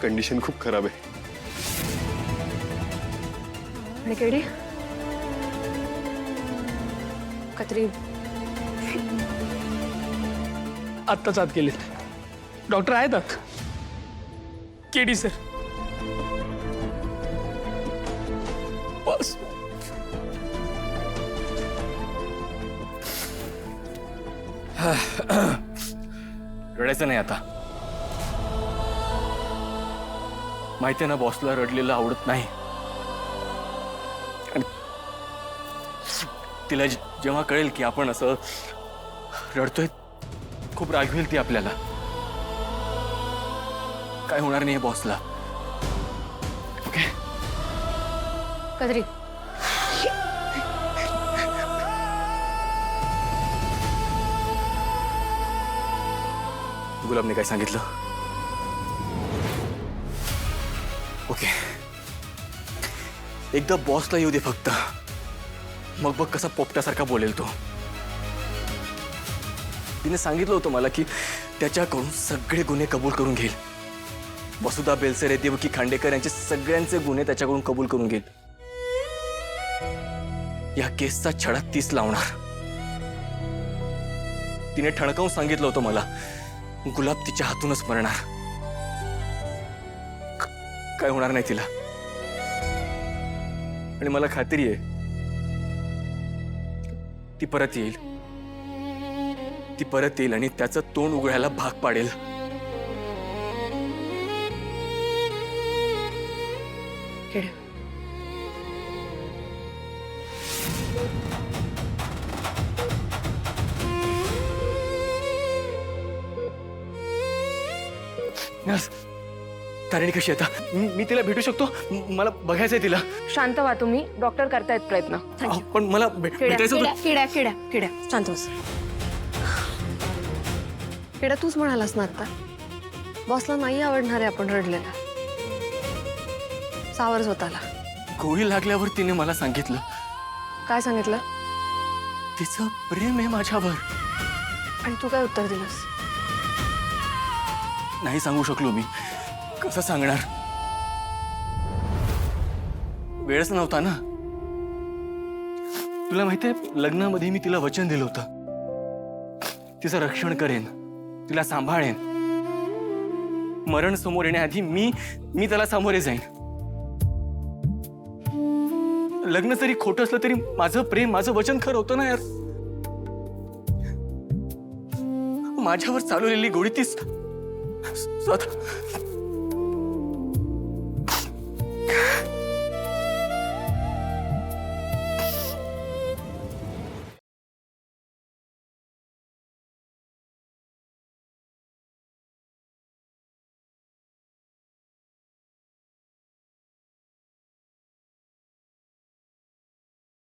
Condition खूप खराब आहे. आणि केडी कत्री आत्ताच आत गेले. डॉक्टर आहेत आत. केडी सर बस. रडायचं नाही आता. माहिती ना बॉसला रडलेलं आवडत नाही. आणि तिला जेव्हा कळेल की आपण असं रडतोय खूप रागवेल ती आपल्याला. काय होणार नाही बॉसला. ओके कत्री गुलाबने काय सांगितलं. ओके एकदा बॉसला येऊ दे फक्त. मग बघ कसा पोपट्यासारखा बोलेल तो. तिने सांगितलं होतं मला की त्याच्याकडून सगळे गुन्हे कबूल करून घेईल. वसुधा बेलसरे, देवकी खांडेकर यांचे सगळ्यांचे गुन्हे त्याच्याकडून कबूल करून घेईल. या केसचा छडा तीच लावणार. तिने ठणकावून सांगितलं होतं मला गुलाब तिच्या हातूनच मरणार. काय होणार नाही तिला. आणि मला खात्री आहे ती परत येईल. ती परत येईल आणि त्याचं तोंड उघडायला भाग पाडेल. केड नर्स तारिणी कशी आता. मी तिला भेटू शकतो. मला बघायचंय तिला. शांत व्हा तुम्ही. डॉक्टर करतायत प्रयत्न. पण मला भेटायचं होतं. किड्या किड्या किड्या शांत बस. किड्या तूच म्हणालास ना आता बॉसला नाही आवडणार आहे आपण रडलेला. सावरच होताला. गोळी लागल्यावर तिने मला सांगितलं काय सांगितलं तिचं प्रेम आहे माझ्यावर. आणि तू काय उत्तर दिलंस. नाही सांगू शकलो मी. कसं सांगणार. वेळच नव्हता ना. तुला माहितीये लग्नामध्ये मी तिला वचन दिलं होतं तिचं रक्षण करेन, तिला सांभाळेन. मरण समोर येण्याआधी मी त्याला सामोरे जाईन. लग्न जरी खोटं असलं तरी माझं प्रेम, माझं वचन खरं होतं ना यार. माझ्यावर चालवलेली गोळी ती स्वतः